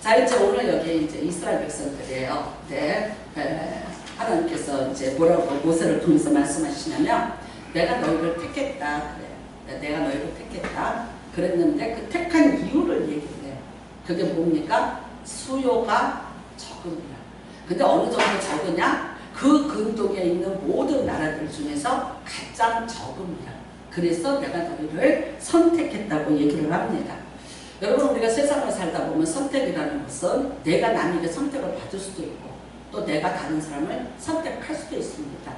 자, 이제 오늘 여기 이제 이스라엘 백성들이에요. 네. 하나님께서 이제 뭐라고 모세를 통해서 말씀하시냐면, 내가 너희를 택했다. 그래. 내가 너희를 택했다. 그랬는데 그 택한 이유를 얘기해. 그게 뭡니까? 수요가 적음이라. 근데 어느 정도 적으냐? 그 근동에 있는 모든 나라들 중에서 가장 적음이라. 그래서 내가 너희를 선택했다고 얘기를 합니다. 여러분, 우리가 세상을 살다 보면 선택이라는 것은 내가 남에게 선택을 받을 수도 있고 또 내가 다른 사람을 선택할 수도 있습니다.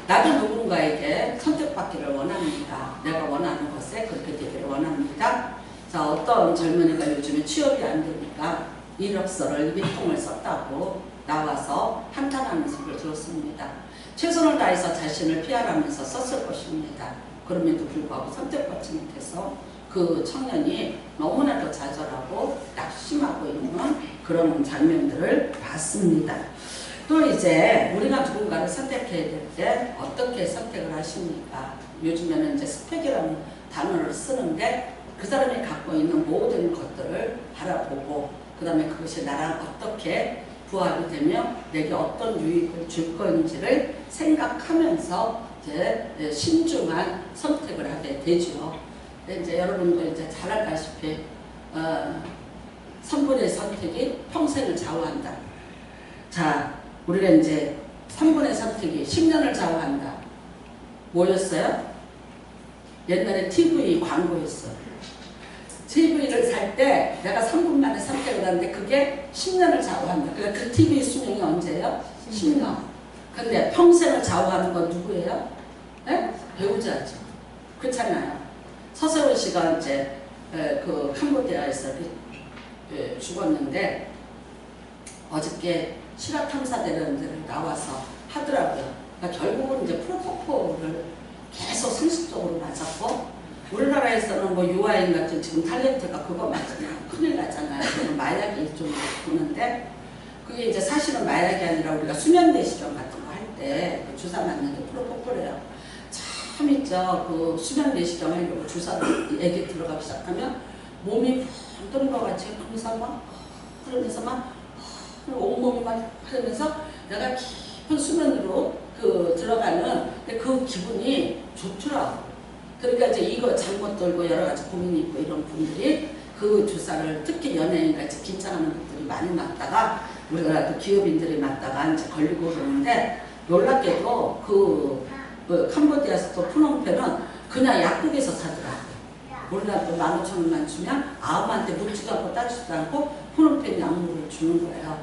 나도 누군가에게 선택받기를 원합니다. 내가 원하는 것에 그렇게 되기를 원합니다. 자, 어떤 젊은이가 요즘에 취업이 안 되니까 이력서를 몇 통을 썼다고 나와서 한탄하는 소리를 들었습니다. 최선을 다해서 자신을 피하라면서 썼을 것입니다. 그럼에도 불구하고 선택받지 못해서 그 청년이 너무나도 좌절하고 낙심하고 있는 그런 장면들을 봤습니다. 또 이제 우리가 누군가를 선택해야 될 때 어떻게 선택을 하십니까? 요즘에는 이제 스펙이라는 단어를 쓰는데 그 사람이 갖고 있는 모든 것들을 바라보고 그 다음에 그것이 나랑 어떻게 부합이 되며 내게 어떤 유익을 줄 건지를 생각하면서 이제 신중한 선택을 하게 되죠. 이제 여러분도 이제 잘 알다시피 선분의 선택이 평생을 좌우한다. 자, 우리가 이제 3분의 선택이 10년을 좌우한다. 뭐였어요? 옛날에 TV 광고였어. TV를 살 때 내가 3분 만에 선택을 하는데 그게 10년을 좌우한다. 그러니까 그 TV 수명이 언제예요? 10년. 근데 평생을 좌우하는 건 누구예요? 네? 배우자죠. 그렇잖아요. 서세원 씨가 이제 그 캄보디아에서 죽었는데 어저께 실화탐사대원들을 나와서 하더라고요. 그러니까 결국은 이제 프로포폴을 계속 상식적으로 맞았고 우리나라에서는 뭐 유아인 같은 지금 탤런트가 그거 맞으면 큰일 나잖아요. 그건 마약이 좀 보는데 그게 이제 사실은 마약이 아니라 우리가 수면 내시경 같은 거 할 때 주사 맞는 게 프로포폴이에요. 참 있죠. 그 수면 내시경 하려고 주사를 애기 들어가기 시작하면 몸이 붕 뜨는 것 같이 하면서 막 그러면서 막 온몸이 막 하면서 내가 깊은 수면으로 그 들어가는 그 기분이 좋더라고. 그러니까 이제 이거 잘못 들고 여러 가지 고민이 있고 이런 분들이 그 주사를 특히 연예인같이 긴장하는 분들이 많이 맞다가 우리가 또 기업인들이 맞다가 이제 걸리고 그러는데 놀랍게도 그 캄보디아에서 푸놈펜은 그냥 약국에서 사더라고요. 우리나라도 15,000원만 주면 아무한테 묻지도 않고 따지지도 않고 푸놈펜 약물을 주는 거예요.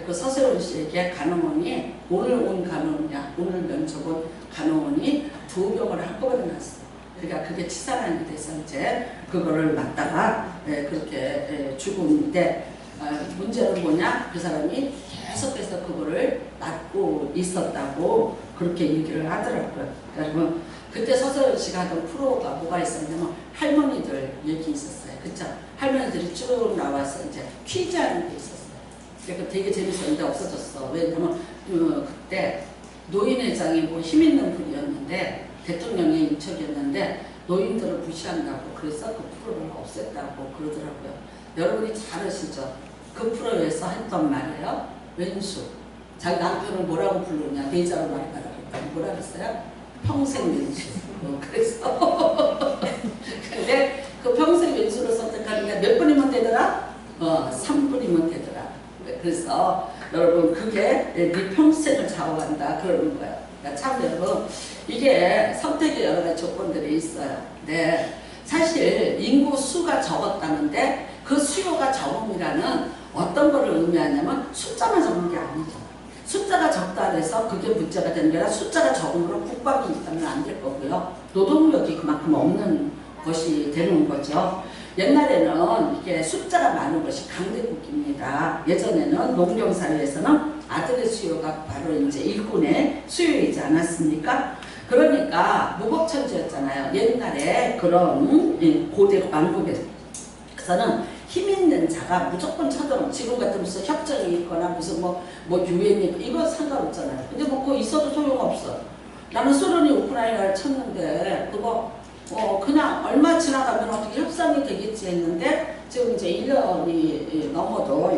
그 서세원 씨에게 간호원이 오늘 온 간호원이야. 오늘 면접 온 간호원이 2병을 한꺼번에 났어. 그러니까 그게 치사량이 돼서 이제 그거를 맞다가 그렇게 죽었는데 문제는 뭐냐? 그 사람이 계속해서 그거를 맞고 있었다고 그렇게 얘기를 하더라고요. 그러니까 그때 서세원 씨가 하던 프로가 뭐가 있었냐면 할머니들 얘기 있었어요. 그쵸? 할머니들이 쭉 나와서 이제 퀴즈하는 게 있었어요. 그러니까 되게 재밌었는데 없어졌어. 왜냐면 그때 노인회장이 뭐 힘 있는 분이었는데 대통령의 인척이었는데 노인들을 무시한다고 그래서 그 프로를 없앴다고 그러더라고요. 여러분이 잘 아시죠? 그 프로에서 했던 말이에요. 왼수. 자기 남편을 뭐라고 부르냐. 대자로 말하라고 했더니 뭐라 그랬어요? 평생 왼수. 그래서 근데 그 평생 왼수를 선택하니까 몇 분이면 되더라? 3분이면 되더라. 그래서 여러분 그게 네 평생을 좌우한다 그러는 거예요. 그러니까 참 여러분 이게 선택의 여러 가지 조건들이 있어요. 네, 사실 인구 수가 적었다는데 그 수요가 적음이라는 어떤 거를 의미하냐면 숫자만 적은 게 아니죠. 숫자가 적다 해서 그게 문제가 되는 게 아니라 숫자가 적음으로 국밥이 있다면 안 될 거고요. 노동력이 그만큼 없는 것이 되는 거죠. 옛날에는 이게 숫자가 많은 것이 강대국입니다. 예전에는 농경사회에서는 아들의 수요가 바로 이제 일꾼의 수요이지 않았습니까? 그러니까 무법천지였잖아요. 옛날에 그런 고대 왕국에서는 힘 있는 자가 무조건 쳐들어. 지금 같은 무슨 협정이 있거나 무슨 뭐 유엔이 이거 상관없잖아요. 근데 뭐 그거 있어도 소용없어. 나는 소련이 우크라이나를 쳤는데 그거 그냥 얼마 지나가면 어떻게 협상이 되겠지 했는데 지금 이제 1년이 넘어도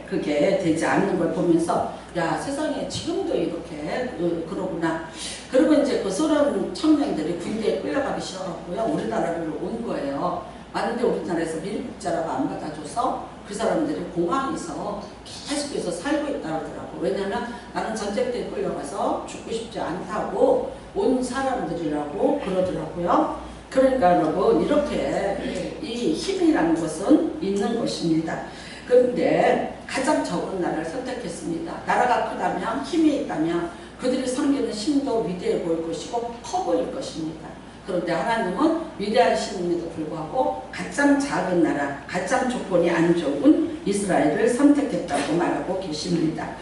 그게 되지 않는 걸 보면서 야 세상에 지금도 이렇게 그러구나. 그리고 이제 그 소련 청년들이 군대에 끌려가기 싫어갖고요 우리나라로 온 거예요. 왔는데 우리나라에서 미립국자라고 안 받아줘서 그 사람들이 공항에서 계속해서 살고 있다고 하더라고. 왜냐면 나는 전쟁 때 끌려가서 죽고 싶지 않다고 온 사람들이라고 그러더라고요. 그러니까 여러분 이렇게 이 힘이라는 것은 있는 것입니다. 그런데 가장 적은 나라를 선택했습니다. 나라가 크다면 힘이 있다면 그들이 섬기는 신도 위대해 보일 것이고 커 보일 것입니다. 그런데 하나님은 위대한 신임에도 불구하고 가장 작은 나라, 가장 조건이 안 좋은 이스라엘을 선택했다고 말하고 계십니다.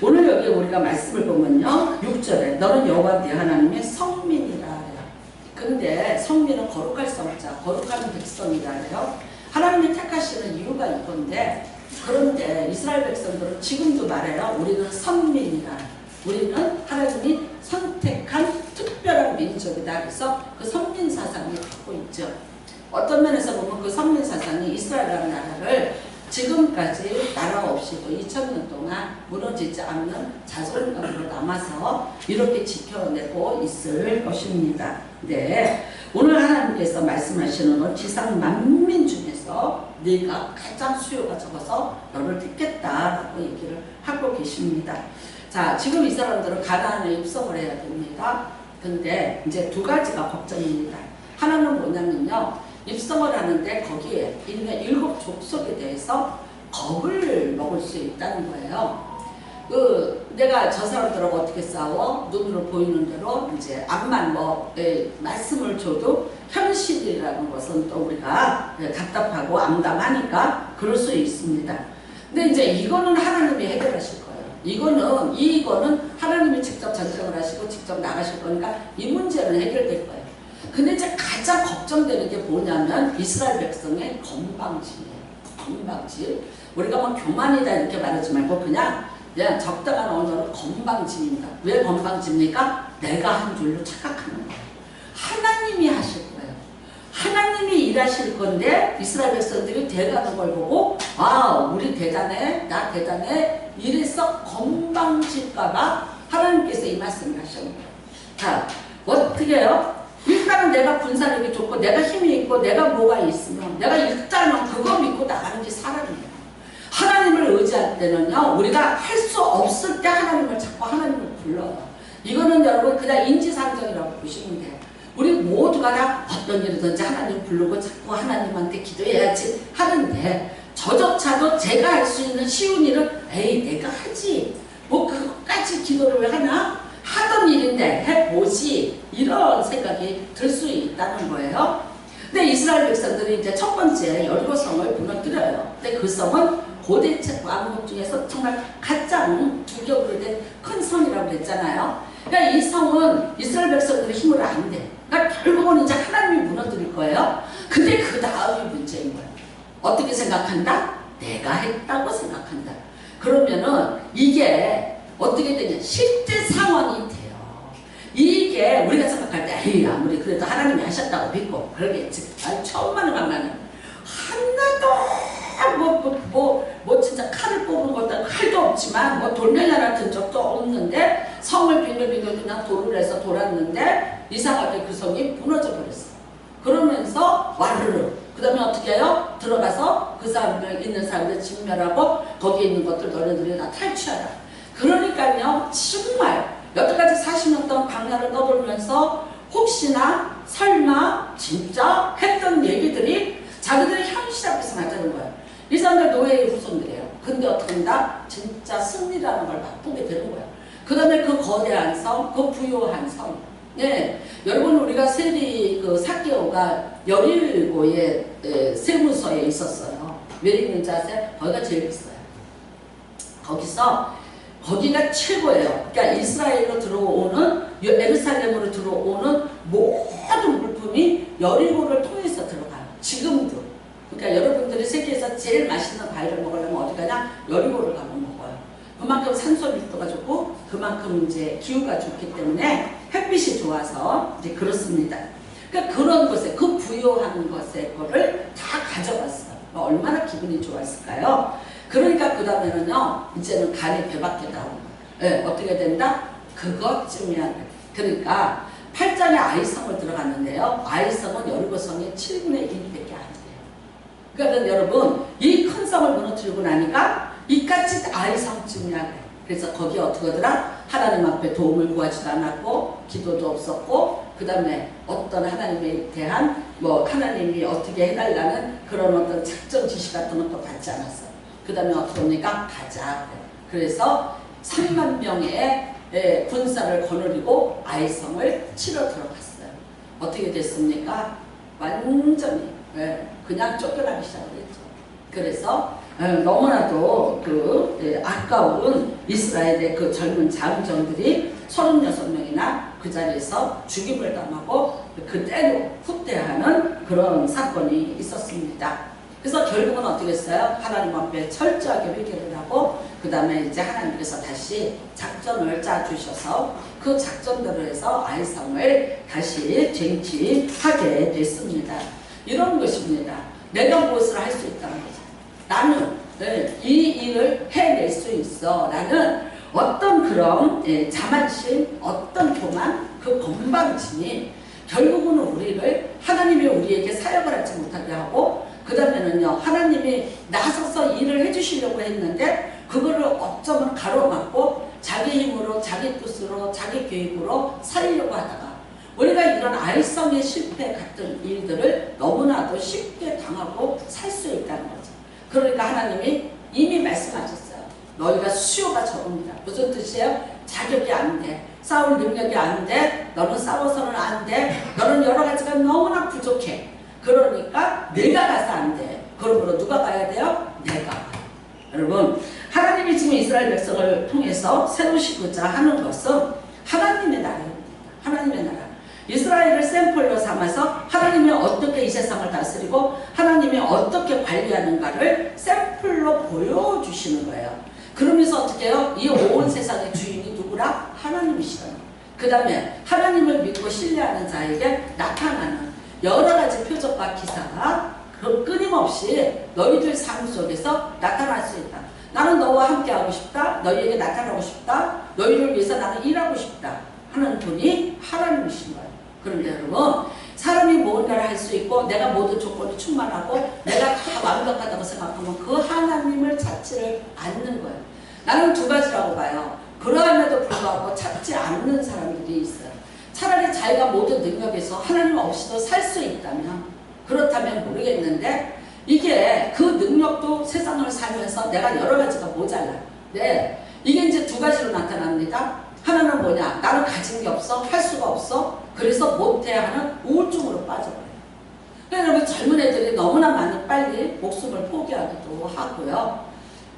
오늘 여기 우리가 말씀을 보면요 6절에 너는 여호와 네 하나님의 성민이라 해요. 근데 성민은 거룩할 성자, 거룩한 백성이라 해요. 하나님이 택하시는 이유가 이건데 그런데 이스라엘 백성들은 지금도 말해요. 우리는 선민이라. 우리는 하나님이 선택한 특별한 민족이다. 그래서 그 선민 사상이 갖고 있죠. 어떤 면에서 보면 그 선민 사상이 이스라엘이라는 나라를 지금까지 나라 없이도 2000년 동안 무너지지 않는 자존감으로 남아서 이렇게 지켜내고 있을 것입니다. 네, 오늘 하나님께서 말씀하시는 건 지상 만민 중에서 네가 가장 수요가 적어서 너를 택했다라고 얘기를 하고 계십니다. 자, 지금 이 사람들은 가나안에 입성을 해야 됩니다. 근데 이제 두 가지가 걱정입니다. 하나는 뭐냐면요. 입성을 하는데 거기에 있는 7 족속에 대해서 겁을 먹을 수 있다는 거예요. 내가 저 사람들하고 어떻게 싸워? 눈으로 보이는 대로 이제 앞만 말씀을 줘도 현실이라는 것은 또 우리가 답답하고 암담하니까 그럴 수 있습니다. 근데 이제 이거는 하나님이 해결하실 거예요. 이거는 하나님이 직접 전쟁을 하시고 직접 나가실 거니까 이 문제는 해결될 거예요. 근데 이제 가장 걱정되는 게 뭐냐면 이스라엘 백성의 건방짐이에요. 건방짐. 우리가 뭐 교만이다 이렇게 말하지 말고 그냥 적당한 언어로 건방짐입니다. 왜 건방집니까? 내가 한 줄로 착각하는 거예요. 하나님이 하실 거예요. 하나님이 일하실 건데 이스라엘 백성들이 돼가는 걸 보고 아 우리 대단해 나 대단해 이래서 건방질까봐 하나님께서 이 말씀을 하셨는 거예요. 자 어떻게 해요? 일단은 내가 군사력이 좋고 내가 힘이 있고 내가 뭐가 있으면 내가 일단은 그거 믿고 나가는 게 사람이에요. 하나님을 의지할 때는요 우리가 할 수 없을 때 하나님을 찾고 하나님을 불러요. 이거는 여러분 그냥 인지상정이라고 보시면 돼요. 우리 모두가 다 어떤 일이든지 하나님 부르고 자꾸 하나님한테 기도해야지 하는데 저조차도 제가 할 수 있는 쉬운 일은 에이 내가 하지 뭐 그것까지 기도를 왜 하나? 하던 일인데 해보지 이런 생각이 들 수 있다는 거예요. 근데 이스라엘 백성들이 이제 첫 번째 여리고성을 무너뜨려요. 근데 그 성은 고대 왕국 중에서 정말 가장 두겹으로 된 큰 성이라고 그랬잖아요. 그러니까 이 성은 이스라엘 백성들의 힘으로 안 돼. 그러니까 결국은 이제 하나님이 무너뜨릴 거예요. 근데 그 다음이 문제인 거예요. 어떻게 생각한다? 내가 했다고 생각한다. 그러면은 이게 어떻게 되냐? 실제 상황이 돼요. 이게 우리가 생각할 때 에이 아무리 그래도 하나님이 하셨다고 믿고 그러겠지. 처음 하는 강단은 하나도 뭐 진짜 칼을 뽑은 것도 칼도 없지만 뭐 돌멩이 같은 적도 없는데 성을 빙글빙글 그냥 돌을 해서 돌았는데 이상하게 그 성이 무너져 버렸어. 그러면서 와르르 그 다음에 어떻게 해요? 들어가서 그 사람들 있는 사람들 진멸하고 거기에 있는 것들 너네들이 다 탈취하라. 그러니까요 정말 여태까지 40년 동안 광야를 떠돌면서 혹시나 설마 진짜 했던 얘기들이 자기들의 현실 앞에서 나타나는 거예요. 이 사람들 노예의 후손들이에요. 근데 어떻게 한다? 진짜 승리라는 걸 맛보게 되는 거예요. 그 다음에 그 거대한 성, 그 부요한 성. 네, 여러분 우리가 세리 사개오가 17의 세무서에 있었어요. 왜 있는지 아세요? 거기가 제일 비싸요. 거기가 최고예요. 그러니까 이스라엘로 들어오는 예루살렘으로 들어오는 모든 물품이 여리고를 통해서 들어가요. 지금도. 그러니까 여러분들이 세계에서 제일 맛있는 과일을 먹으려면 어디 가냐? 여리고를 가면 먹어요. 그만큼 산소 밀도가 좋고 그만큼 이제 기후가 좋기 때문에 햇빛이 좋아서 이제 그렇습니다. 그러니까 그런 것에 그 부요한 것에 거를 다 가져갔어요. 얼마나 기분이 좋았을까요? 그러니까 그 다음에는요, 이제는 간이 배밖에 나오고, 예, 어떻게 된다? 그것쯤이야. 그러니까 8장에 아이성을 들어갔는데요. 아이성은 여리고성의 7분의 1밖에 안 돼요. 그러니까 여러분, 이 큰 성을 무너뜨리고 나니까 이까지 아이성쯤이야. 그래서 거기 어떻게 하더라? 하나님 앞에 도움을 구하지도 않았고, 기도도 없었고, 그 다음에 어떤 하나님에 대한 하나님이 어떻게 해달라는 그런 어떤 작전 지시 같은 것도 받지 않았어. 그 다음에 어떻게 합니까? 가자. 그래서 3만 명의 군사를 거느리고 아이성을 치러 들어갔어요. 어떻게 됐습니까? 완전히 그냥 쫓겨나기 시작했죠. 그래서 너무나도 아까운 이스라엘의 그 젊은 장정들이 36명이나 그 자리에서 죽임을 당하고 그대로 후퇴하는 그런 사건이 있었습니다. 그래서 결국은 어떻게 했어요? 하나님 앞에 철저하게 회개를 하고 그 다음에 이제 하나님께서 다시 작전을 짜주셔서 그 작전대로 해서 아이성을 다시 쟁취하게 됐습니다. 이런 것입니다. 내가 무엇을 할 수 있다는 거죠. 나는 이 일을 해낼 수 있어. 라는 어떤 그런 자만심, 어떤 교만, 그 건방짐이 결국은 우리를 하나님이 우리에게 사역을 하지 못하게 하고 그 다음에는요, 하나님이 나서서 일을 해주시려고 했는데 그거를 어쩌면 가로막고 자기 힘으로, 자기 뜻으로, 자기 계획으로 살려고 하다가 우리가 이런 아이성의 실패 같은 일들을 너무나도 쉽게 당하고 살 수 있다는 거죠. 그러니까 하나님이 이미 말씀하셨어요. 너희가 수요가 적습니다. 무슨 뜻이에요? 자격이 안 돼. 싸울 능력이 안 돼. 너는 싸워서는 안 돼. 너는 여러 가지가 너무나 부족해. 그러니까 내가 가서 안 돼. 그러므로 누가 가야 돼요? 내가. 여러분, 하나님이 지금 이스라엘 백성을 통해서 세우시고자 하는 것은 하나님의 나라입니다. 하나님의 나라. 이스라엘을 샘플로 삼아서 하나님이 어떻게 이 세상을 다스리고 하나님이 어떻게 관리하는가를 샘플로 보여주시는 거예요. 그러면서 어떻게 해요? 이 온 세상의 주인이 누구라? 하나님이시라는 거예요. 그 다음에 하나님을 믿고 신뢰하는 자에게 나타나는 여러 가지 표적과 기사가 끊임없이 너희들 삶 속에서 나타날 수 있다. 나는 너와 함께하고 싶다. 너희에게 나타나고 싶다. 너희를 위해서 나는 일하고 싶다. 하는 분이 하나님이신 거예요. 그런데 여러분, 사람이 뭔가를 할 수 있고 내가 모든 조건이 충만하고 내가 다 완벽하다고 생각하면 그 하나님을 찾지를 않는 거예요. 나는 두 가지라고 봐요. 그러함에도 불구하고 찾지 않는 사람들이 있어요. 차라리 자기가 모든 능력에서 하나님 없이도 살 수 있다면 그렇다면 모르겠는데 이게 그 능력도 세상을 살면서 내가 여러 가지가 모자라. 네, 이게 이제 두 가지로 나타납니다. 하나는 뭐냐? 나는 가진 게 없어. 할 수가 없어. 그래서 못해 하는 우울증으로 빠져버려요. 그러니까 여러분, 젊은 애들이 너무나 많이 빨리 목숨을 포기하기도 하고요.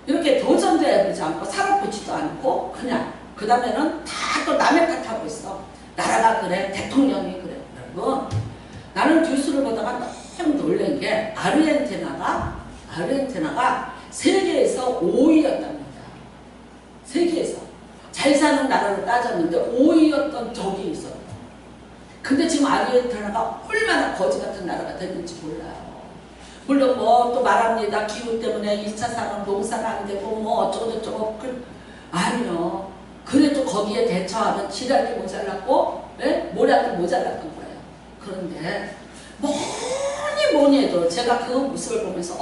이렇게 도전도 해보지 않고 살아보지도 않고 그냥 그 다음에는 다 또 남의 탓하고 있어. 나라가 그래. 대통령이 그래. 여러분, 나는 뉴스를 보다가 너무 놀란 게 아르헨티나가 세계에서 5위였답니다. 세계에서. 잘 사는 나라로 따졌는데 5위였던 적이 있었다. 근데 지금 아르헨티나가 얼마나 거지 같은 나라가 됐는지 몰라요. 물론 또 말합니다. 기후 때문에 2차 산업 농사가 안 되고 어쩌고저쩌고. 아니요. 그래도 거기에 대처하면 지략이 모자랐고 모략이 모자랐던 거예요. 그런데 뭐니 해도 제가 그 모습을 보면서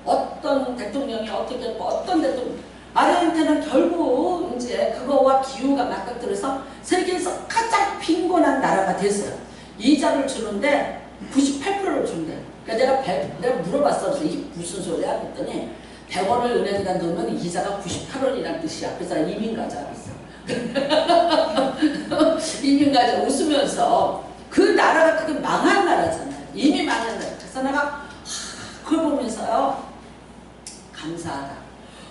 어떤 대통령이 어떻게 했고 어떤 대통령 아르헨티나는 결국 이제 그거와 기후가 맞닥뜨려서 세계에서 가장 빈곤한 나라가 됐어요. 이자를 주는데 98%를 준대. 그러니까 내가 물어봤어. 이게 무슨 소리야? 그랬더니 100원을 은행에다 넣으면 이자가 98원이라는 뜻이야. 그래서 이민가자 있어. 이민가자 웃으면서 그 나라가 그게 망한 나라잖아요. 이미 망한 나라. 그래서 내가 그걸 보면서요. 감사하다.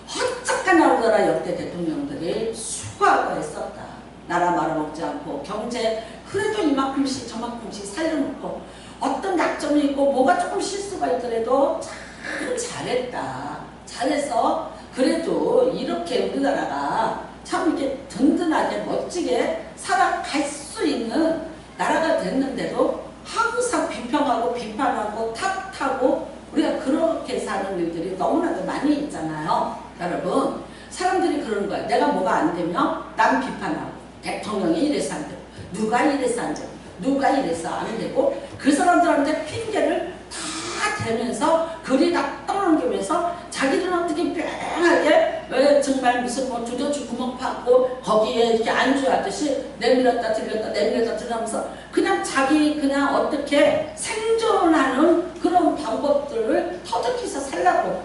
헛짝한 우리나라 역대 대통령들이 수고하고 했었다. 나라 말아먹지 않고 경제 그래도 이만큼씩 저만큼씩 살려놓고 어떤 약점이 있고 뭐가 조금 실수가 있더라도 참 잘했다. 잘해서 그래도 이렇게 우리나라가 참 이렇게 든든하게 멋지게 살아갈 수 있는 나라가 됐는데도 항상 비평하고 비판하고 탓하고 우리가 그렇게 사는 일들이 너무나도 많이 있잖아요. 여러분, 사람들이 그러는 거야. 내가 뭐가 안 되면 남 비판하고, 대통령이 이래서 안 되고, 누가 이래서 안 되고, 누가 이래서 안 되고, 그 사람들한테 핑계를 다 대면서 글이 다 떠넘기면서 자기들은 어떻게 뺑하게 정말 무슨 뭐 두더지 구멍 파고 거기에 이렇게 안주하듯이 내밀었다 들렸다 내밀었다 들으면서 그냥 자기 그냥 어떻게 생존하는 그런 방법들을 터득해서 살라고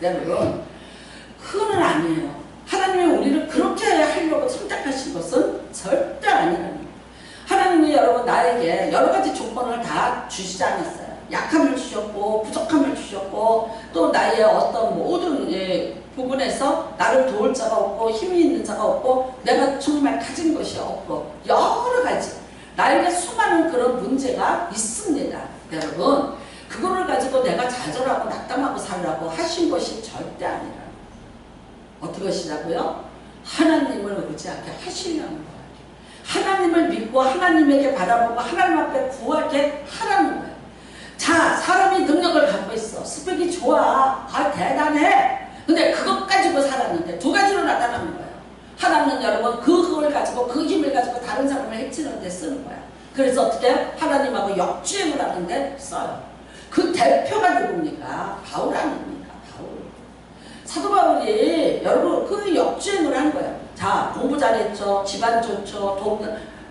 그래. 여러분, 그거는 아니에요. 하나님이 우리를 그렇게 하려고 선택하신 것은 절대 아니라는 거예요. 하나님이 여러분 나에게 여러 가지 조건을 다 주시지 않았어요. 약함을 주셨고 부족함을 주셨고 또 나의 어떤 모든 부분에서 나를 도울 자가 없고 힘이 있는 자가 없고 내가 정말 가진 것이 없고 여러 가지 나에게 수많은 그런 문제가 있습니다. 여러분, 그거를 가지고 내가 좌절하고 낙담하고 살라고 하신 것이 절대 아니라 어떻게 하시냐고요? 하나님을 의지하게 하시려는 거예요. 하나님을 믿고 하나님에게 바라보고 하나님 앞에 구하게 하라는 거예요. 자, 사람이 능력을 갖고 있어. 스펙이 좋아. 아, 대단해. 근데 그것 가지고 살았는데 두 가지로 나타나는 거예요. 하나는 여러분 그걸 가지고 그 힘을 가지고 다른 사람을 해치는 데 쓰는 거야. 그래서 어떻게 하나님하고 역주행을 하는데 써요. 그 대표가 누굽니까? 바울 아닙니까? 바울. 사도 바울이 여러분 그 역주행을 한 거예요. 자, 공부 잘했죠. 집안 좋죠.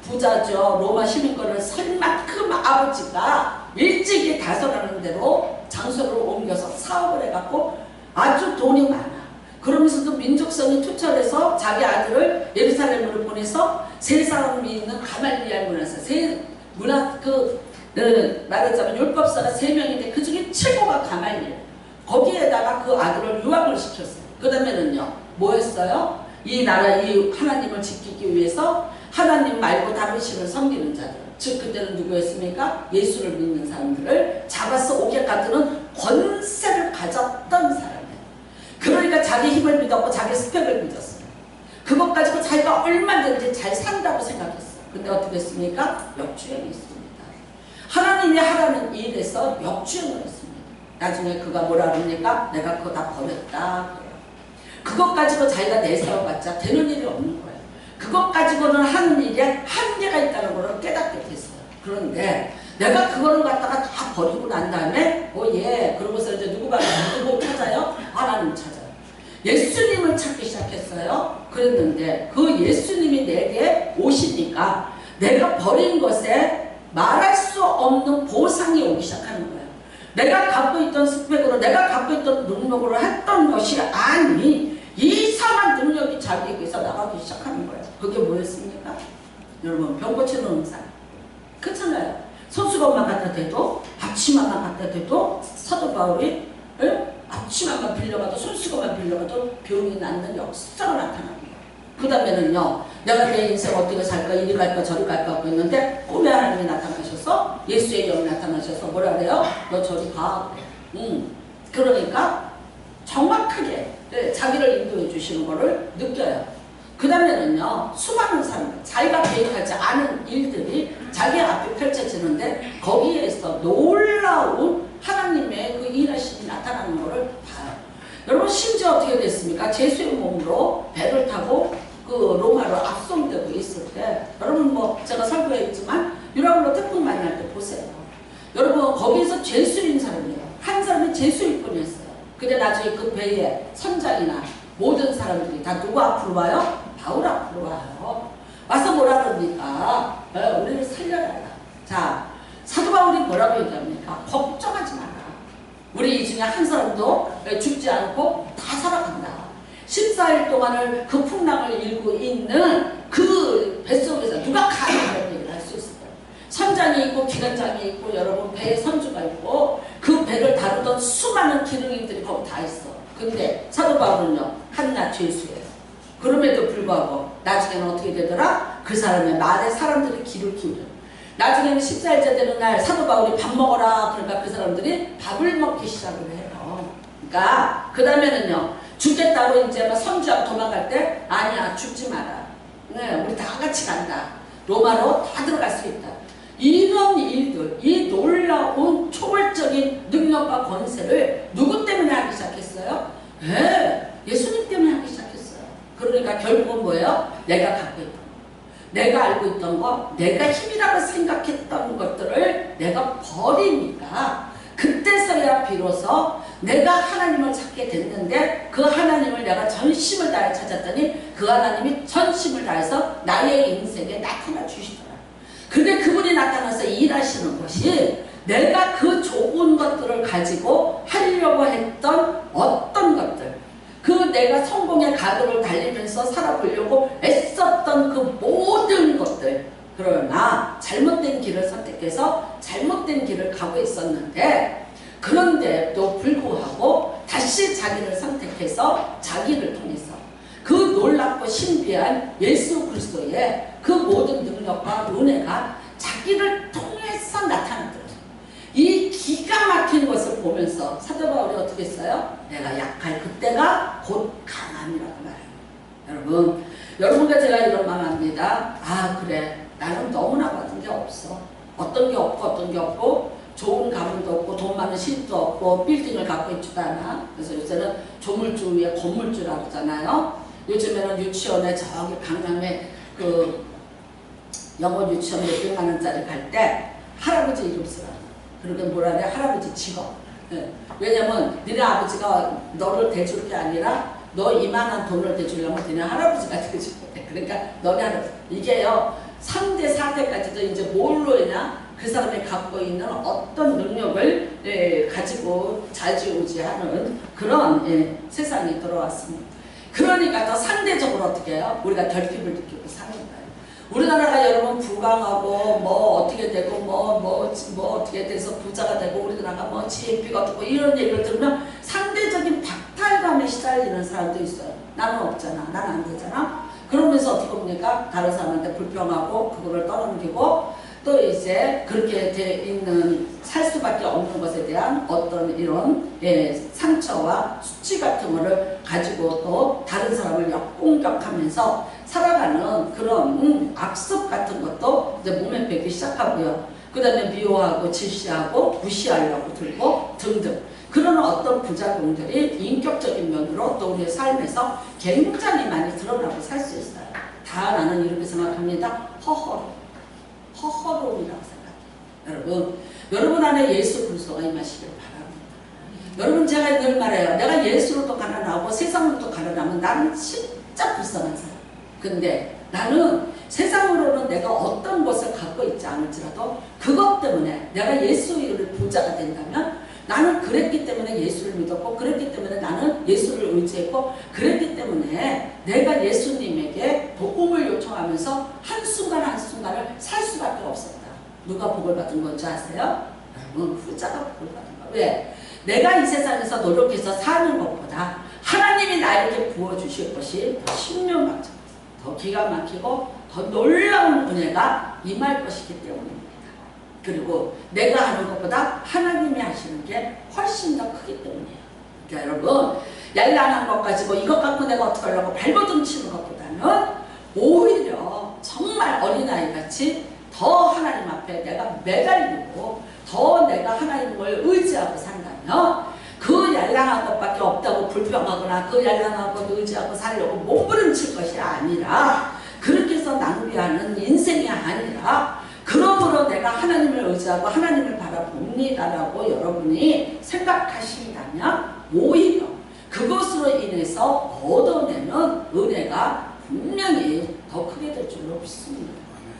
부자죠. 로마 시민권을 살 만큼 아버지가 일찍이 다설하는 대로 장소를 옮겨서 사업을 해갖고 아주 돈이 많아. 그러면서도 민족성이 투철해서 자기 아들을 예루살렘으로 보내서 세 사람이 있는 가말리엘 문화사, 말하자면 율법사가 3명인데 그 중에 최고가 가말리엘. 거기에다가 그 아들을 유학을 시켰어요. 그 다음에는요, 뭐 했어요? 이 나라, 이 하나님을 지키기 위해서 하나님 말고 다른 신을 섬기는 자들, 즉 그때는 누구였습니까? 예수를 믿는 사람들을 잡아서 옥에 가두는 권세를 가졌던 사람이에요. 그러니까 자기 힘을 믿었고 자기 스펙을 믿었어요. 그것 가지고 자기가 얼마든지 잘 산다고 생각했어요. 근데 어떻게 했습니까? 역주행이 있습니다. 하나님이 하라는 일에서 역주행을 했습니다. 나중에 그가 뭐라 그럽니까? 내가 그거 다 버렸다. 그것 가지고 자기가 내세워봤자 되는 일이 없는 거예요. 그것 가지고는 하는 일에 한계가 있다는 걸 깨닫게 됐어요. 그런데 내가 그거를 갖다가 다 버리고 난 다음에 그러고서 이제 누구 찾아요? 하나님 찾아요. 예수님을 찾기 시작했어요. 그랬는데 그 예수님이 내게 오시니까 내가 버린 것에 말할 수 없는 보상이 오기 시작하는 거예요. 내가 갖고 있던 스펙으로 내가 갖고 있던 능력으로 했던 것이 아니 이상한 능력이 자기에게서 나가기 시작하는 거예요. 그게 뭐였습니까? 여러분, 병 고치는 의사. 그렇잖아요. 손수건만 갖다 대도 앞치마만 갖다 대도 사도 바울이 앞치마만 빌려가도 손수건만 빌려가도 병이 낫는 역사가 나타납니다. 그 다음에는요, 내가 내 인생 어떻게 살까 이리 갈까 저리 갈까 하고 있는데 꿈에 하나님이 나타나셔서 예수의 영이 나타나셔서 뭐라 그래요? 너 저리 가. 그러니까 정확하게 자기를 인도해 주시는 거를 느껴요. 그 다음에는요, 수많은 사람들, 자기가 계획하지 않은 일들이 자기 앞에 펼쳐지는데 거기에서 놀라운 하나님의 그 일하심이 나타나는 것을 봐요. 여러분, 심지어 어떻게 됐습니까? 제수의 몸으로 배를 타고 그 로마로 압송되고 있을 때, 여러분 뭐 제가 설교했지만 유라굴로 태풍 만날 때 보세요. 여러분, 거기에서 제수인 사람이에요. 한 사람이 제수일 뿐이었어요. 근데 나중에 그 배에 선장이나 모든 사람들이 다 누구 앞으로 와요? 바울 앞으로 와요. 와서 뭐라 그럽니까? 우리를 살려라. 자, 사도 바울이 뭐라고 얘기합니까? 걱정하지 마라. 우리 이 중에 한 사람도 죽지 않고 다 살아간다. 14일 동안을 그 풍랑을 일고 있는 그 뱃속에서 누가 가능한 얘기를 할 수 있을까요? 선장이 있고 기관장이 있고 여러분 배에 선주가 있고 그 배를 다루던 수많은 기능인들이 거기 다 있어. 근데 사도 바울은요, 한낱 죄수예요. 그럼에도 불구하고 나중에는 어떻게 되더라? 그 사람의 말에 사람들이 귀를 기울여. 나중에는 14일째 되는 날 사도 바울이 밥 먹어라. 그러니까 그 사람들이 밥을 먹기 시작을 해요. 그러니까 그 다음에는요, 죽겠다고 이제 막 선주하고 도망갈 때 아니야, 죽지 마라. 네, 우리 다 같이 간다. 로마로 다 들어갈 수 있다. 이런 일들, 이 놀라운 초월적인 능력과 권세를 누구 때문에 하기 시작했어요? 예수님 때문에 하기 시작했어요. 그러니까 결국은 뭐예요? 내가 갖고 있던 거, 내가 알고 있던 거, 내가 힘이라고 생각했던 것들을 내가 버리니까 그때서야 비로소 내가 하나님을 찾게 됐는데, 그 하나님을 내가 전심을 다해 찾았더니 그 하나님이 전심을 다해서 나의 인생에 나타나 주시더라. 근데 그분이 나타나서 일하시는 것이 내가 그 좋은 것들을 가지고 하려고 했던 어떤 것들, 그 내가 성공의 가도를 달리면서 살아보려고 애썼던 그 모든 것들, 그러나 잘못된 길을 선택해서 잘못된 길을 가고 있었는데, 그런데도 불구하고 다시 자기를 선택해서 자기를 통해서 그 놀랍고 신비한 예수 그리스도의 그 모든 능력과 은혜가 자기를 통해서 나타나더라고요. 이 기가 막힌 것을 보면서 사도 바울이 어떻게 했어요? 내가 약할 그때가 곧 강함이라고 말해요. 여러분과 제가 이런 말 합니다. 아, 그래, 나는 너무나 받은 게 없어. 어떤 게 없고 좋은 가문도 없고 돈 많은 시집도 없고 빌딩을 갖고 있지도 않아. 그래서 요새는 조물주 위에 건물주라고 하잖아요. 요즘에는 유치원에 저기 강남에 그 영어 유치원 몇백만 원짜리 갈 때 할아버지 이름 쓰라. 그러게 뭐라 그래? 할아버지 직업. 네. 왜냐면 니네 아버지가 너를 대줄 게 아니라 너 이만한 돈을 대주려면 니네 할아버지가 대줄 거야. 그러니까 너네 할아버지. 이게요, 3대, 4대까지도 이제 뭘로 했냐? 그 사람이 갖고 있는 어떤 능력을 가지고 좌지우지하는 그런 세상이 들어왔습니다. 그러니까 더 상대적으로 어떻게 해요? 우리가 결핍을 느끼고 사는 거예요. 우리나라가 여러분 부강하고 뭐 어떻게 되고 뭐 어떻게 돼서 부자가 되고 우리나라가 뭐 GNP가 어떻고 이런 얘기를 들으면 상대적인 박탈감에 시달리는 사람도 있어요. 나는 없잖아. 나는 안 되잖아. 그러면서 어떻게 봅니까? 다른 사람한테 불평하고 그거를 떠넘기고 또 이제 그렇게 돼 있는 살 수밖에 없는 것에 대한 어떤 이런 상처와 수치 같은 거를 가지고 또 다른 사람을 역공격하면서 살아가는 그런 악습 같은 것도 이제 몸에 배기 시작하고요. 그 다음에 미워하고 질시하고 무시하려고 들고 등등 그런 어떤 부작용들이 인격적인 면으로 또 우리의 삶에서 굉장히 많이 드러나고 살 수 있어요. 다 나는 이렇게 생각합니다. 허허로움이라고 생각해요. 여러분 안에 예수 그리스도가 임하시길 바랍니다. 여러분, 제가 늘 말해요. 내가 예수로도 가난하고 세상으로도 가난하면 나는 진짜 불쌍한 사람. 근데 나는 세상으로는 내가 어떤 것을 갖고 있지 않을지라도 그것 때문에 내가 예수의 부자가 된다면 나는 그랬기 때문에 예수를 믿었고 그랬기 때문에 나는 예수를 의지했고 그랬기 때문에 내가 예수님에게 복음을 요청하면서 한순간 한순간을 살 수밖에 없었다. 누가 복을 받은 건지 아세요? 여러분, 후자가 복을 받은 거야. 왜? 내가 이 세상에서 노력해서 사는 것보다 하나님이 나에게 부어주실 것이 더 신명방적, 더 기가 막히고 더 놀라운 은혜가 임할 것이기 때문입니다. 그리고 내가 하는 것보다 하나님이 하시는 게 훨씬 더 크기 때문이에요. 그러니까 여러분, 얄란한 것 가지고 이것 갖고 내가 어떻게 하려고 발버둥 치는 것보다는 오히려 정말 어린아이같이 더 하나님 앞에 내가 매달리고 더 내가 하나님을 의지하고 산다면 그 얄랑한 것밖에 없다고 불평하거나 그 얄랑한 것 의지하고 살려고 몸부림칠 것이 아니라 그렇게 해서 낭비하는 인생이 아니라 그러므로 내가 하나님을 의지하고 하나님을 바라봅니다라고 여러분이 생각하신다면 오히려 그것으로 인해서 얻어내는 은혜가 분명히 더 크게 될 줄로 믿습니다.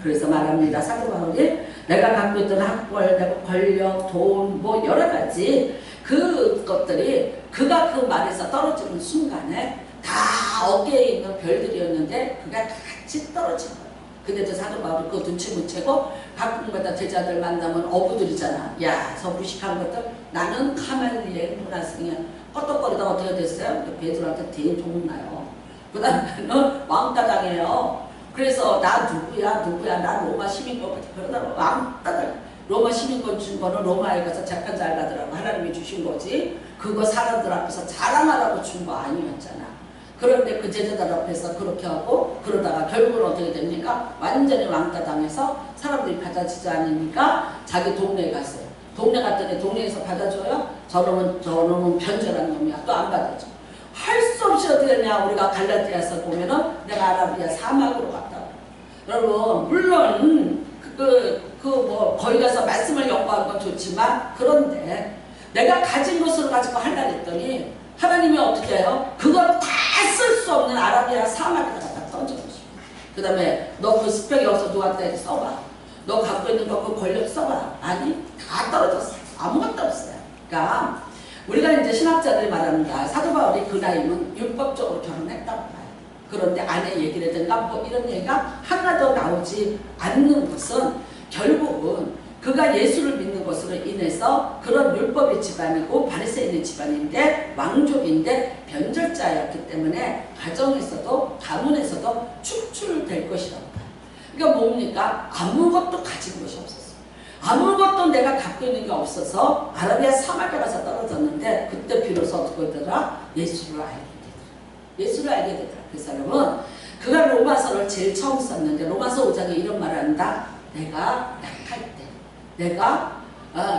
그래서 말합니다. 사도 바울이 내가 갖고 있던 학벌, 내가 권력, 돈, 뭐 여러 가지 그것들이 그가 그 말에서 떨어지는 순간에 다 어깨에 있는 별들이었는데 그가 같이 떨어진 거예요. 근데도 사도 바울이 그 눈치 못 채고 가끔가다 제자들 만나면 어부들이잖아. 야, 저 무식한 것들. 나는 카멜리의 문화생이야. 껐덕거리다 어떻게 됐어요? 베드로한테 대통나요. 그 다음에는 왕따 당해요. 그래서 나 누구야 나 로마 시민권 그러다가 왕따 로마 시민권 준 거는 로마에 가서 잠깐 잘 가더라고. 하나님이 주신 거지. 그거 사람들 앞에서 자랑하라고 준 거 아니었잖아. 그런데 그 제자들 앞에서 그렇게 하고 그러다가 결국은 어떻게 됩니까? 완전히 왕따 당해서 사람들이 받아주지 않으니까 자기 동네에 갔어요. 동네 갔더니 동네에서 받아줘요? 저놈은 변절한 놈이야. 또 안 받아줘. 할 수 없이 어떻게 되냐. 우리가 갈라디아서 보면은 내가 아라비아 사막으로 갔다. 여러분 물론 뭐 거기 가서 말씀을 연구하는 건 좋지만 그런데 내가 가진 것으로 가지고 하려 했더니 하나님이 어떻게 해요? 그걸 다 쓸 수 없는 아라비아 사막에다가 다 던져주시고 그 다음에 너 그 스펙이 없어 누구한테 써봐. 너 갖고 있는 거 그 권력 써봐. 아니 다 떨어졌어. 아무것도 없어요. 그러니까 우리가 이제 신학자들이 말합니다. 사도 바울이 그 나이면 율법적으로 결혼했다고 봐요. 그런데 아내 얘기라든가 뭐 이런 얘기가 하나도 나오지 않는 것은 결국은 그가 예수를 믿는 것으로 인해서 그런 율법의 집안이고 바리새인의 집안인데 왕족인데 변절자였기 때문에 가정에서도 가문에서도 축출될 것이라고 봐요. 그러니까 뭡니까? 아무것도 가진 것이 없었어요. 아무것도 내가 갖고 있는 게 없어서 아라비아 사막에 가서 떨어졌는데 그때 비로소 어떻게 되더라? 예수를 알게 되더라. 예수를 알게 되더라. 그 사람은 그가 로마서를 제일 처음 썼는데 로마서 5장에 이런 말을 한다. 내가 약할 때 내가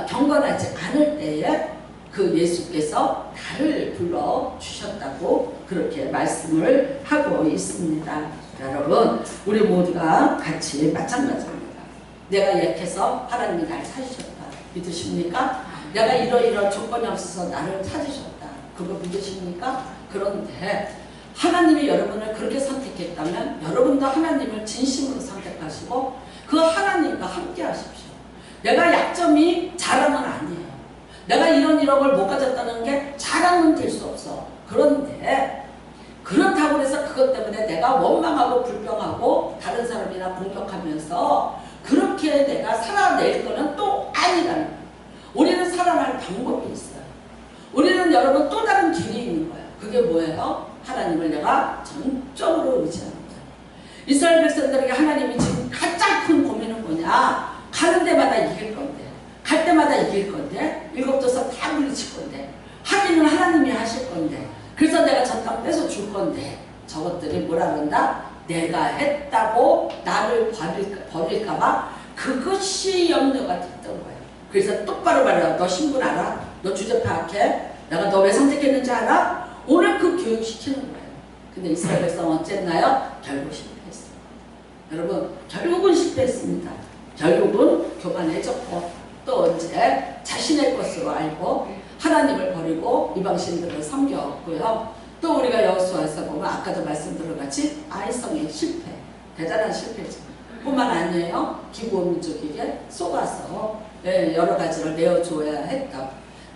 경건하지 않을 때에 그 예수께서 나를 불러주셨다고 그렇게 말씀을 하고 있습니다. 여러분 우리 모두가 같이 마찬가지입니다. 내가 약해서 하나님이 나를 찾으셨다. 믿으십니까? 내가 이러이러 조건이 없어서 나를 찾으셨다. 그거 믿으십니까? 그런데 하나님이 여러분을 그렇게 선택했다면 여러분도 하나님을 진심으로 선택하시고 그 하나님과 함께 하십시오. 내가 약점이 자랑은 아니에요. 내가 이런 걸 못 가졌다는 게 자랑은 될 수 없어. 그런데 그렇다고 해서 그것 때문에 내가 원망하고 불평하고 다른 사람이나 공격하면서 그렇게 내가 살아낼 거는 또 아니라는 거예요. 우리는 살아날 방법이 있어요. 우리는 여러분 또 다른 길이 있는 거예요. 그게 뭐예요? 하나님을 내가 전적으로 의지하는 거예요. 이스라엘 백성들에게 하나님이 지금 가장 큰 고민은 뭐냐? 가는 데마다 이길 건데 갈 때마다 이길 건데 일곱 도서 다 물리칠 건데 하기는 하나님이 하실 건데 그래서 내가 전 땅 뺏어 줄 건데 저것들이 뭐라 그런다? 내가 했다고 나를 버릴까봐 그것이 염려가 됐던 거예요. 그래서 똑바로 말해요. 너 신분 알아? 너 주제 파악해? 내가 너 왜 선택했는지 알아? 오늘 그 교육 시키는 거예요. 근데 이스라엘 백성은 어쨌나요? 결국 실패했어요. 여러분 결국은 실패했습니다. 결국은 교만해졌고 또 언제 자신의 것으로 알고 하나님을 버리고 이방신들을 섬겼고요. 또 우리가 여호수아에서 보면 아까도 말씀드린 같이 아이성의 실패, 대단한 실패죠. 뿐만 아니에요. 기부원 민족에게 속아서 여러 가지를 내어줘야 했다.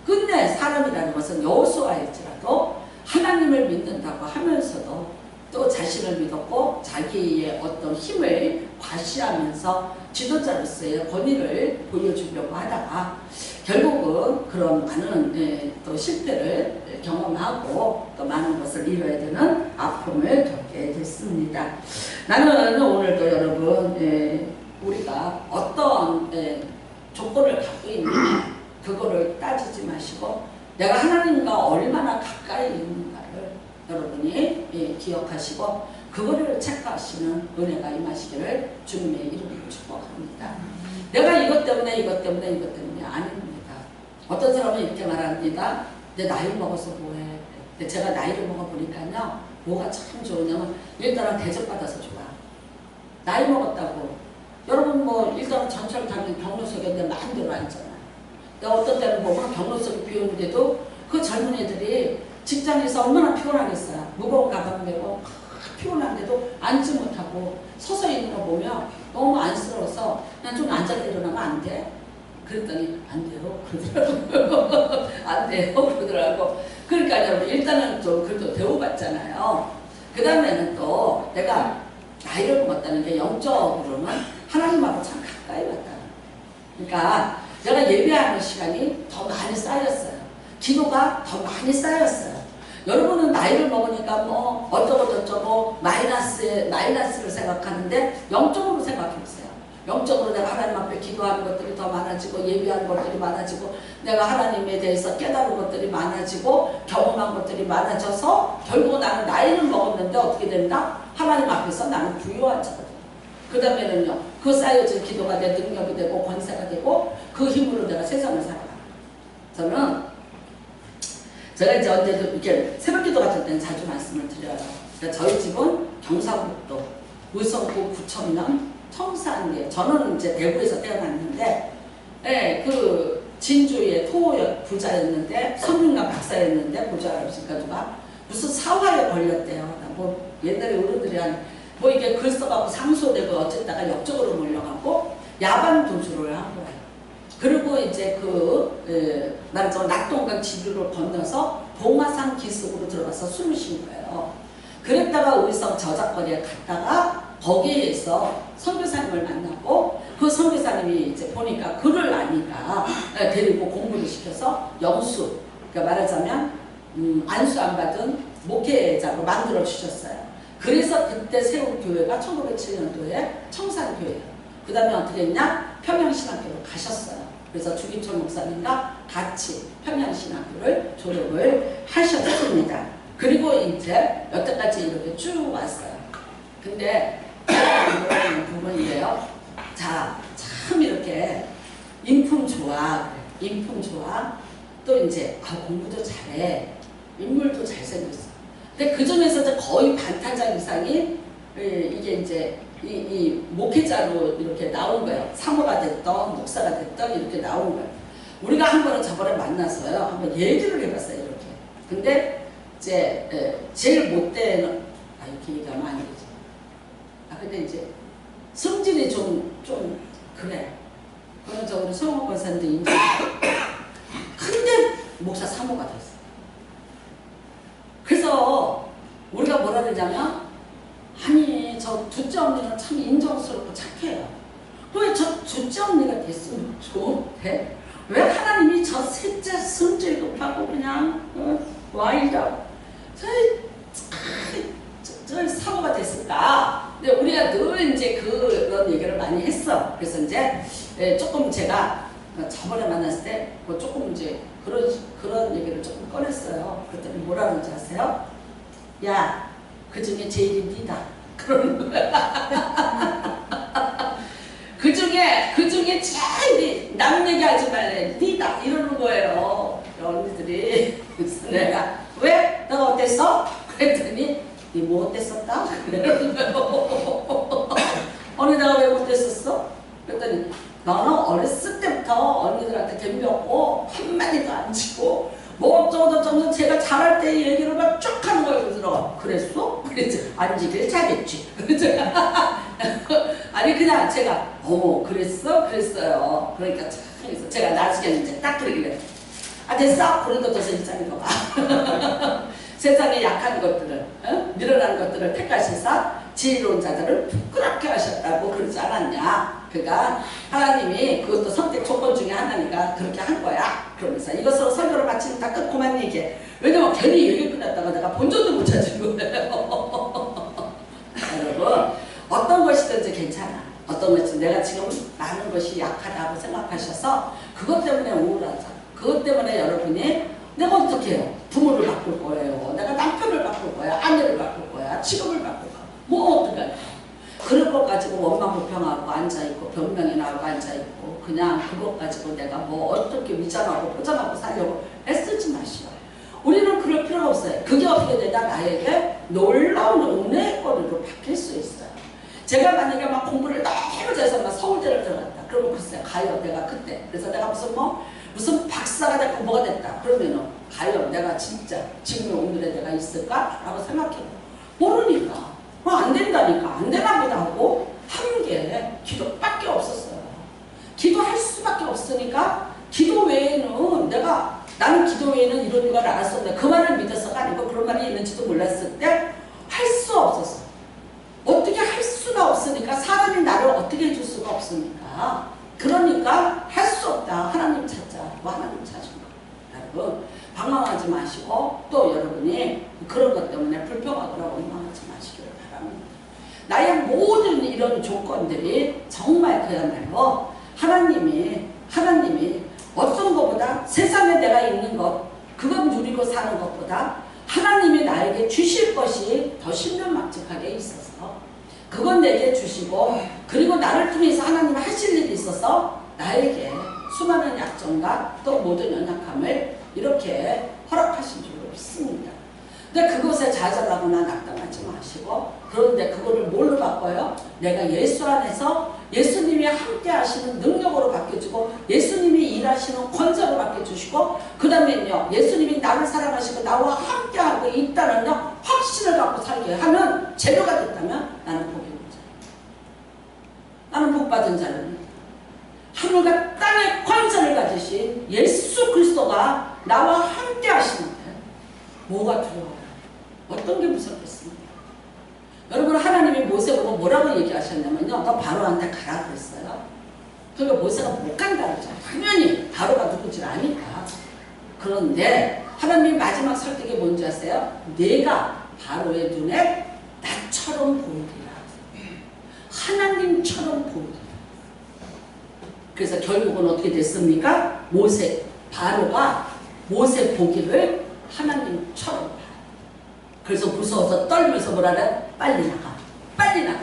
근데 사람이라는 것은 여호수아일지라도 하나님을 믿는다고 하면서도 또 자신을 믿었고 자기의 어떤 힘을 과시하면서 지도자로서의 권위를 보여주려고 하다가 결국은 그런 많은 또 실패를 경험하고 또 많은 것을 이뤄야 되는 아픔을 겪게 됐습니다. 나는 오늘도 여러분 우리가 어떤 조건을 갖고 있느냐 그거를 따지지 마시고 내가 하나님과 얼마나 가까이 있는가를 여러분이 기억하시고 그거를 체크하시는 은혜가 임하시기를 주님의 이름으로 축복합니다. 내가 이것 때문에 아닙니다. 어떤 사람은 이렇게 말합니다. 내 나이 먹어서 뭐해. 근데 제가 나이를 먹어보니까요. 뭐가 참 좋으냐면 일단은 대접받아서 좋아. 나이 먹었다고. 여러분 뭐 일단은 전철 타면 경로석에 내 마음대로 앉잖아. 내가 어떤 때는 보면 경로석이 비오는데도 그 젊은 애들이 직장에서 얼마나 피곤하겠어요. 무거운 가방 메고 피곤한데도 앉지 못하고 서서 있는 거 보면 너무 안쓰러워서 그냥 좀 앉아 일어나면 안 돼? 그랬더니 안 돼요 그러더라고요. 안 돼요 그러더라고. 그러니까 여러분 일단은 좀 그래도 대우받잖아요. 그 다음에는 또 내가 나이를 먹었다는 게 영적으로는 하나님하고 참 가까이 왔다. 그러니까 내가 예배하는 시간이 더 많이 쌓였어요. 기도가 더 많이 쌓였어요. 여러분은 나이를 먹으니까 뭐 어쩌고 마이너스를 생각하는데 영적으로 생각해보세요. 영적으로 내가 하나님 앞에 기도하는 것들이 더 많아지고 예배하는 것들이 많아지고 내가 하나님에 대해서 깨달은 것들이 많아지고 경험한 것들이 많아져서 결국 나는 나이를 먹었는데 어떻게 된다? 하나님 앞에서 나는 부유한 자거든요. 그 다음에는요. 그 쌓여진 기도가 내 능력이 되고 권세가 되고 그 힘으로 내가 세상을 살아가. 저는 제가 이제 언제도 이렇게 새벽기도 같은 때는 자주 말씀을 드려요. 그러니까 저희 집은 경상북도 의성구 구청면 청산리에, 저는 이제 대구에서 태어났는데, 예, 그 진주의 토 부자였는데 성균관 박사였는데 부자였으니까 누가 무슨 사화에 걸렸대요. 뭐 옛날에 어른들이 뭐 이게 글 써갖고 상소되고 어쨌다가 역적으로 몰려가고 야반 도주를 한 거예요. 그리고 이제 말하자면 낙동강 지류를 건너서 봉화산 기슭으로 들어가서 숨을 쉰 거예요. 그랬다가 의성 저작거리에 갔다가 거기에서 선교사님을 만나고 그 선교사님이 이제 보니까 글을 아니까 데리고 공부를 시켜서 영수, 그러니까 말하자면 안수 안 받은 목회자로 만들어 주셨어요. 그래서 그때 세운 교회가 1907년도에 청산교회예요. 그 다음에 어떻게 했냐? 평양신학교로 가셨어요. 그래서 주기철 목사님과 같이 평양신학교를 졸업을 하셨습니다. 그리고 이제 여태까지 이렇게 쭉 왔어요. 근데 이런 부분인데요. 자, 참 이렇게 인품 좋아, 또 이제 공부도 잘해, 인물도 잘생겼어. 근데 그 중에서 이제 거의 반타작 이상이 이게 이제 이 목회자로 이렇게 나온 거예요. 사모가 됐던 목사가 됐던 이렇게 나온 거예요. 우리가 한 번은 저번에 만나서요, 한번 얘기를 해봤어요, 이렇게. 근데 이제 제일 못된, 이렇게 얘기하면 안 되지. 근데 이제 성질이 좀 그래. 그건 저 우리 성호 권사님도 인정. 근데 목사 사모가 됐어. 그래서 우리가 뭐라 그러냐면, 아니 저 둘째 언니는 참 인정스럽고 착해요. 왜 저 둘째 언니가 됐으면 좋은데 왜 하나님이 저 셋째 성질 급하고 그냥 와이라고 저 사고가 됐을까? 근데 우리가 늘 이제 그런 얘기를 많이 했어. 그래서 이제 조금 제가 저번에 만났을 때 뭐 조금 이제 그런 얘기를 조금 꺼냈어요. 그랬더니 뭐라 그러는지 아세요? 야, 그 중에 제일이 니다. 그러는 거야. 그 중에 제일이 남 얘기하지 말래. 니다. 이러는 거예요. 언니들이. 그래서 내가 왜? 너가 어땠어? 그랬더니 니 뭐 어땠었다? 그러는 거예요. 언니 내가 왜 못했었어? 그랬더니 너는 어렸을 때부터 언니들한테 덤볐고 한마디도 안 치고 뭐 어쩌고 제가 잘할 때 얘기를 막 쭉 하는 거예요. 그래서 그랬어? 그랬지. 앉기를 잘했지. 아니 그냥 제가 그랬어요. 그러니까 참 그래서 제가 나중에 이제 딱 그러길래 됐어? 그러니까 더 세상인가 봐. 세상에 약한 것들을 늘어난 것들을 택하셔서 지혜로운 자들을 부끄럽게 하셨다고 그러지 않았냐. 그러니까 하나님이 그것도 선택 조건 중에 하나니까 그렇게 한 거야. 그러면서 이것으로 설교를 마치면 다 끝고만 얘기해. 왜냐면 괜히 얘기 끝났다가 내가 본전도 못 찾은 거예요. 여러분 어떤 것이든지 괜찮아. 어떤 것이 내가 지금 많은 것이 약하다고 생각하셔서 그것 때문에 우울하자. 그것 때문에 여러분이 내가 어떻게 해요? 부모를 바꿀 거예요. 내가 남편을 바꿀 거야. 아내를 바꿀 거야. 직업을 바꿀 거야. 뭐 어떻게 할까? 그럴 것 가지고 원망 불평하고 앉아있고 변명이 나오고 앉아있고 그냥 그것 가지고 내가 뭐 어떻게 위장하고 포장하고 살려고 애쓰지 마시오. 우리는 그럴 필요가 없어요. 그게 어떻게 되냐? 나에게 놀라운 은혜의 거리로 바뀔 수 있어요. 제가 만약에 막 공부를 너무 잘해서 막 서울대를 들어갔다. 그러면 글쎄 가요. 내가 그때. 그래서 내가 무슨 박사가 됐고 뭐가 됐다. 그러면은 과연 내가 진짜 지금의 오늘의 내가 있을까? 라고 생각해요. 모르니까. 안 된다니까. 안 되나 보다 하고 한 게 기도밖에 없었어요. 기도할 수밖에 없으니까 기도 외에는 나는 기도 외에는 이런 걸 알았었는데 그 말을 믿어서가 아니고 그런 말이 있는지도 몰랐을 때 할 수 없었어. 어떻게 할 수가 없으니까 사람이 나를 어떻게 해줄 수가 없으니까 그러니까 할 수 없다. 하나님 찾자. 하나님 찾은 거. 여러분 방황하지 마시고 또 여러분이 그런 것 때문에 불평하거나 원망하지 마시기를 바랍니다. 나의 모든 이런 조건들이 정말 그야말로 하나님이 어떤 것보다 세상에 내가 있는 것 그건 누리고 사는 것보다 하나님이 나에게 주실 것이 더 신명막직하게 있어서 그건 내게 주시고 그리고 나를 통해서 하나님이 하실 일이 있어서 나에게 수많은 약점과 또 모든 연약함을 이렇게 허락하신 줄 없습니다. 근데 그것에 좌절하거나 낙담하지 마시고, 그런데 그거를 뭘로 바꿔요? 내가 예수 안에서 예수님이 함께 하시는 능력으로 바뀌어주고, 예수님이 일하시는 권세로 바뀌어주시고, 그 다음에요 예수님이 나를 사랑하시고 나와 함께 하고 있다는 확신을 갖고 살게 하면, 재료가 됐다면 나는 복이 있는 자, 나는 복받은 자입니다. 하늘과 땅의 권세를 가지신 예수 그리스도가 나와 함께 하시는데 뭐가 두려워요? 어떤 게 무섭겠습니까? 여러분, 하나님이 모세 보고 뭐라고 얘기하셨냐면요, 너 바로한테 가라 그랬어요. 그러니까 모세가 못 간다 그랬죠. 당연히 바로가 누군지 아니까. 그런데 하나님이 마지막 설득이 뭔지 아세요? 내가 바로의 눈에 나처럼 보이리라. 하나님처럼 보이리라. 그래서 결국은 어떻게 됐습니까? 바로가 모세 보기를 하나님처럼 봐요. 그래서 무서워서 떨면서 뭐라 그래? 빨리 나가. 빨리 나가.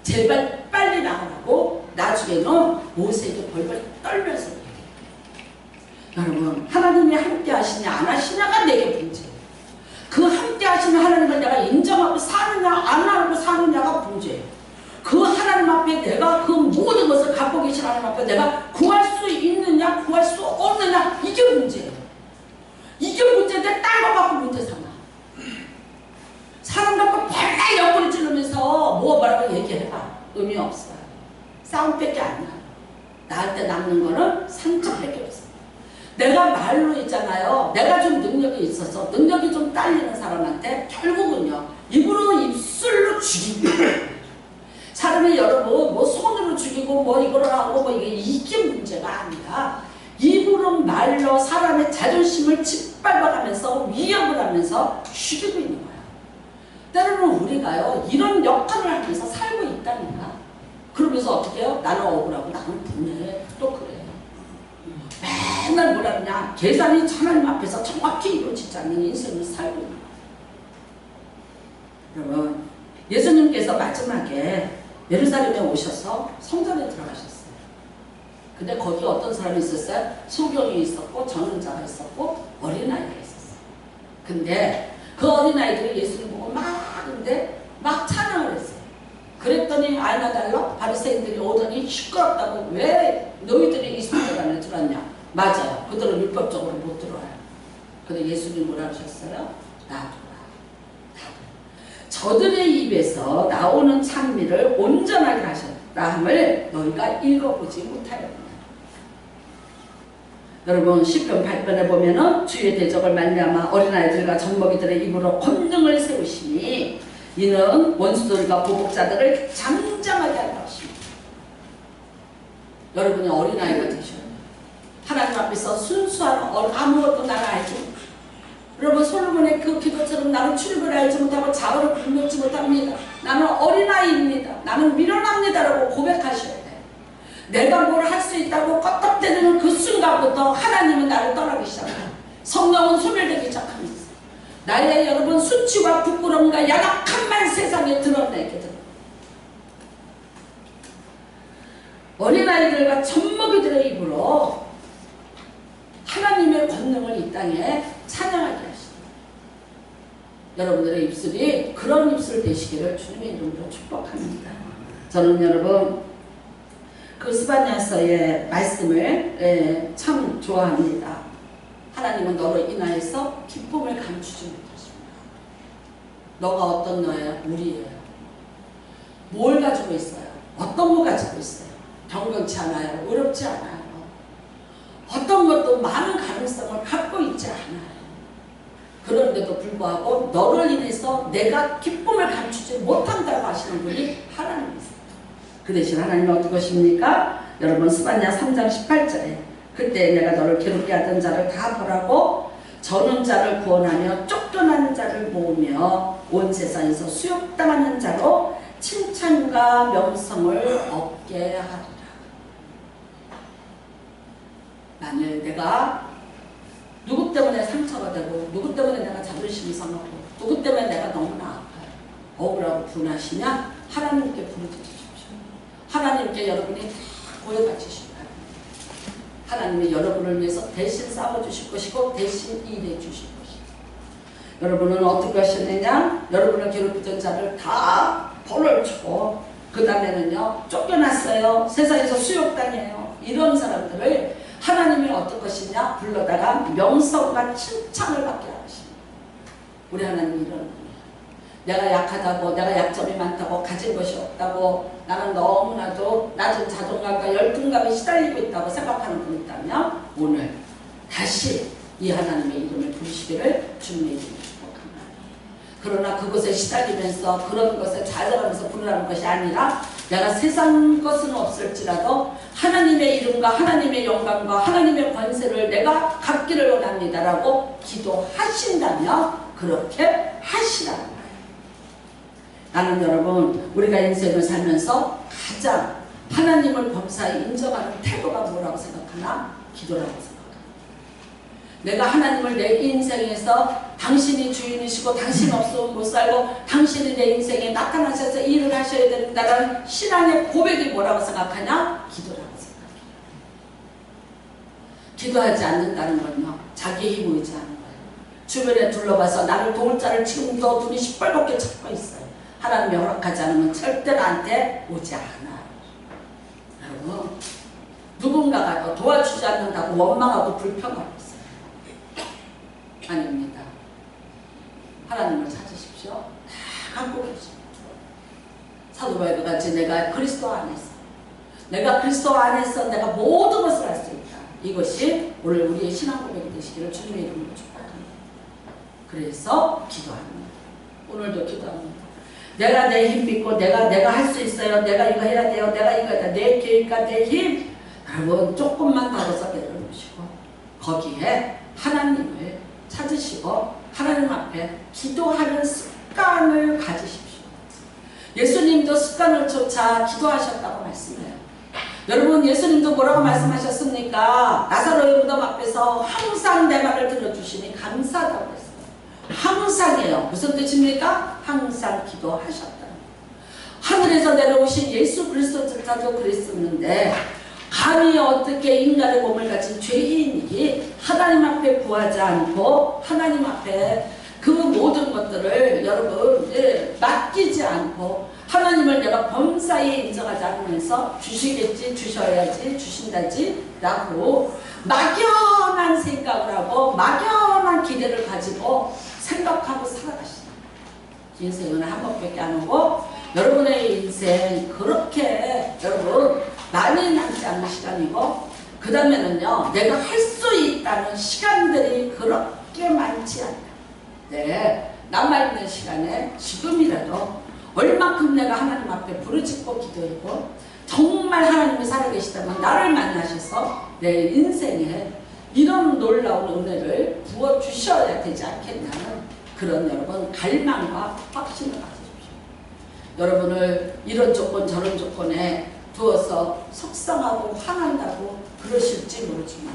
제발 빨리 나가라고 나중에는 모세에게 벌벌 떨면서 얘기해요. 여러분, 하나님이 함께 하시냐 안 하시냐가 내게 문제예요. 그 함께 하시는 하나님을 내가 인정하고 사느냐 안 하고 사느냐가 문제예요. 그 하나님 앞에 내가 그 모든 것을 갖고 계신 하나님 앞에 내가 구할 수 있느냐 구할 수 없느냐, 이게 문제예요. 이게 문제인데 딴 거 갖고 문제 삼아. 사람 갖고 맨날 옆구리 찌르면서 뭐라고 얘기해봐. 의미 없어요. 싸움밖에 안 나요. 나한테 남는 거는 상처밖에 없어요. 내가 말로 있잖아요. 내가 좀 능력이 있어서 능력이 좀 딸리는 사람한테 결국은요, 입으로 입술로 죽이고 사람이 여러분 뭐 손으로 죽이고 뭐 이걸 하고 뭐 이게 문제가 아니라 입으로 말로 사람의 자존심을 짓밟아가면서 위협을 하면서 죽이고 있는 거예요. 때로는 우리가요 이런 역할을 하면서 살고 있다니까. 그러면서 어떻게 해요? 나는 억울하고 나는 분해 또 그래. 맨날 뭐라 그러냐, 계산이 하나님 앞에서 정확히 이루어지지 않는 인생을 살고 있는 거예요. 여러분, 예수님께서 마지막에 예루살렘에 오셔서 성전에 들어가셨어요. 근데 거기 어떤 사람이 있었어요? 소경이 있었고 전능자가 있었고 어린아이가 있었어요. 근데 그 어린아이들이 예수님 보고 막 찬양을 했어요. 그랬더니 알나달라 바리새인들이 오더니 시끄럽다고, 왜 너희들이 이 성전 안에 들어왔냐? 맞아요. 그들은 율법적으로 못 들어와요. 근데 예수님 뭐라 하셨어요? 놔둬라. 저들의 입에서 나오는 찬미를 온전하게 하셨다 함을 너희가 읽어보지 못하였느냐. 여러분, 시편 8편에 보면은 주의 대적을 말미암아 어린아이들과 젖먹이들의 입으로 권능을 세우시니 이는 원수들과 보복자들을 잠잠하게 한다 하십니다. 여러분이 어린아이가 되셔야 돼요. 하나님 앞에서 순수한 아무것도 나를 알지 못해요. 여러분, 솔로몬의 그 기도처럼 나는 출입을 알지 못하고 자원을 분명치 못합니다. 나는 어린아이입니다. 나는 미련합니다라고 고백하셔야 돼요. 내가 뭘 할 수 있다고 껐덕대는 그 순간부터 하나님은 나를 떠나기 시작합니다. 성령은 소멸되기 시작합니다. 나의 여러분 수치와 부끄러움과 연약함만 세상에 드러내게 됩니다. 어린아이들과 젖먹이들의 입으로 하나님의 권능을 이 땅에 찬양하게 하십니다. 여러분들의 입술이 그런 입술 되시기를 주님의 이름으로 축복합니다. 저는 여러분 그 스바냐서의 말씀을 참 좋아합니다. 하나님은 너로 인하여서 기쁨을 감추지 못하십니다. 너가 어떤 너예요? 우리예요. 뭘 가지고 있어요? 어떤 거 가지고 있어요? 경건치 않아요. 어렵지 않아요. 어떤 것도 많은 가능성을 갖고 있지 않아요. 그런데도 불구하고 너를 인해서 내가 기쁨을 감추지 못한다고 하시는 분이 하나님이세요. 그 대신 하나님은 어떤 것입니까? 여러분, 스바냐 3장 18절에 그때 내가 너를 괴롭게 하던 자를 다 벌하고 저는 자를 구원하며 쫓겨나는 자를 모으며 온 세상에서 수욕당하는 자로 칭찬과 명성을 얻게 하리라. 만일 내가 누구 때문에 상처가 되고 누구 때문에 내가 자존심이 상하고 누구 때문에 내가 너무나 아파요, 억울하고 분하시냐? 하나님께 부르짖으십시오. 하나님께 여러분이 다 고해바치시기 바랍니다. 하나님이 여러분을 위해서 대신 싸워주실 것이고 대신 일해 주실 것이고, 여러분은 어떻게 하셨느냐? 여러분을 괴롭히던 자를 다 벌을 주고, 그 다음에는요 쫓겨났어요. 세상에서 수욕당해요. 이런 사람들을 하나님이 어떤 것이냐? 불러다가 명성과 칭찬을 받게 하십니다. 우리 하나님이 이런 분이에요. 내가 약하다고, 내가 약점이 많다고, 가진 것이 없다고, 나는 너무나도 낮은 자존감과 열등감에 시달리고 있다고 생각하는 분이 있다면 오늘 다시 이 하나님의 이름을 부르시기를 주님의 이름으로 축복합니다. 그러나 그것에 시달리면서 그런 것에 좌절하면서 부르라는 것이 아니라, 내가 세상 것은 없을지라도 하나님의 이름과 하나님의 영광과 하나님의 권세를 내가 갖기를 원합니다라고 기도하신다면 그렇게 하시라는 거예요. 나는 여러분, 우리가 인생을 살면서 가장 하나님을 범사에 인정하는 태도가 뭐라고 생각하나? 기도라고 생각합니다. 내가 하나님을 내 인생에서 당신이 주인이시고 당신 없으면 못 살고 당신이 내 인생에 나타나셔서 일을 하셔야 된다는 신앙의 고백이 뭐라고 생각하냐? 기도라고 생각해요. 기도하지 않는다는 건요, 자기 힘 의지하는 거예요. 주변에 둘러봐서 나를 도울 자를 지금도 눈이 시뻘겋게 찾고 있어요. 하나님이 허락하지 않으면 절대 나한테 오지 않아. 여러분, 누군가가 도와주지 않는다고 원망하고 불평하고 있어요. 아닙니다. 하나님을 찾으십시오. 다 갖고 계십니다. 사도 바울과 같이 내가 그리스도 안에서, 내가 그리스도 안에서 내가 모든 것을 할 수 있다. 이것이 오늘 우리의 신앙 고백이 되시기를 주님의 이름으로 축복합니다. 그래서 기도합니다. 오늘도 기도합니다. 내가 내 힘 믿고 내가 할 수 있어요. 내가 이거 해야 돼요. 내가 이거 해야 돼. 내 계획과 내 힘. 여러분 조금만 다뤄서 내려놓으시고 거기에 하나님을 찾으시고 하나님 앞에 기도하는 습관을 가지십시오. 예수님도 습관을 쫓아 기도하셨다고 말씀해요. 여러분, 예수님도 뭐라고 말씀하셨습니까? 나사로의 무덤 앞에서 항상 내 말을 들어주시니 감사하다고 했어요. 항상이에요. 무슨 뜻입니까? 항상 기도하셨다. 하늘에서 내려오신 예수 그리스도조차도 그랬었는데 감히 어떻게 인간의 몸을 가진 죄인이 하나님 앞에 구하지 않고 하나님 앞에 그 모든 것들을 여러분 맡기지 않고 하나님을 내가 범사에 인정하지 않으면서 주시겠지, 주셔야지, 주신다지 라고 막연한 생각을 하고 막연한 기대를 가지고 생각하고 살아가시다. 인생은 한 번밖에 안 오고 여러분의 인생 그렇게 여러분 많이 남지 않는 시간이고 그 다음에는요 내가 할 수 있다는 시간들이 그렇게 많지 않다. 네, 남아있는 시간에 지금이라도 얼마큼 내가 하나님 앞에 부르짖고 기도했고 정말 하나님이 살아계시다면 나를 만나셔서 내 인생에 이런 놀라운 은혜를 부어주셔야 되지 않겠냐는 그런 여러분 갈망과 확신을 가지십시오. 여러분을 이런 조건 저런 조건에 두어서 속상하고 화난다고 그러실지 모르지만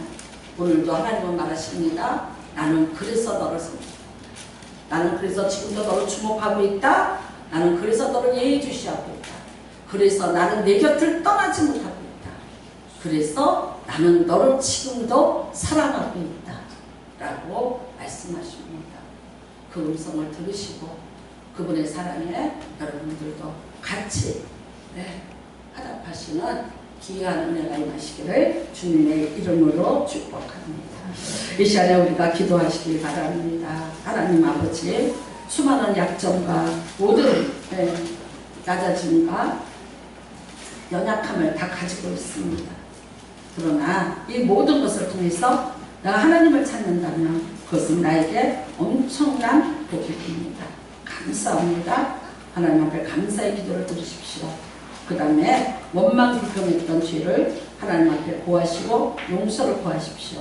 오늘도 하나님은 말하십니다. 나는 그래서 너를 섬긴다. 나는 그래서 지금도 너를 주목하고 있다. 나는 그래서 너를 예의주시하고 있다. 그래서 나는 내 곁을 떠나지 못하고 있다. 그래서 나는 너를 지금도 사랑하고 있다. 라고 말씀하십니다. 그 음성을 들으시고 그분의 사랑에 여러분들도 같이 화답하시는 귀한 은혜가 임하시기를 주님의 이름으로 축복합니다. 이 시간에 우리가 기도하시길 바랍니다. 하나님 아버지, 수많은 약점과 모든 낮아짐과 연약함을 다 가지고 있습니다. 그러나 이 모든 것을 통해서 내가 하나님을 찾는다면 그것은 나에게 엄청난 복입니다. 감사합니다. 하나님 앞에 감사의 기도를 들으십시오. 그 다음에 원망 불평했던 죄를 하나님 앞에 고하시고 용서를 구하십시오.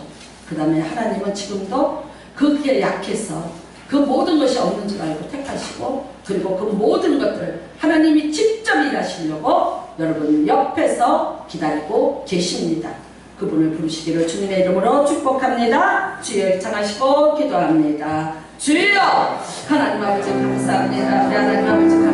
그 다음에 하나님은 지금도 그게 약해서 그 모든 것이 없는 줄 알고 택하시고 그리고 그 모든 것들 하나님이 직접 일하시려고 여러분 옆에서 기다리고 계십니다. 그분을 부르시기를 주님의 이름으로 축복합니다. 주여 청하시고 기도합니다. 주여 하나님 아버지 감사합니다. 우리 하나님 아버지 감사합니다.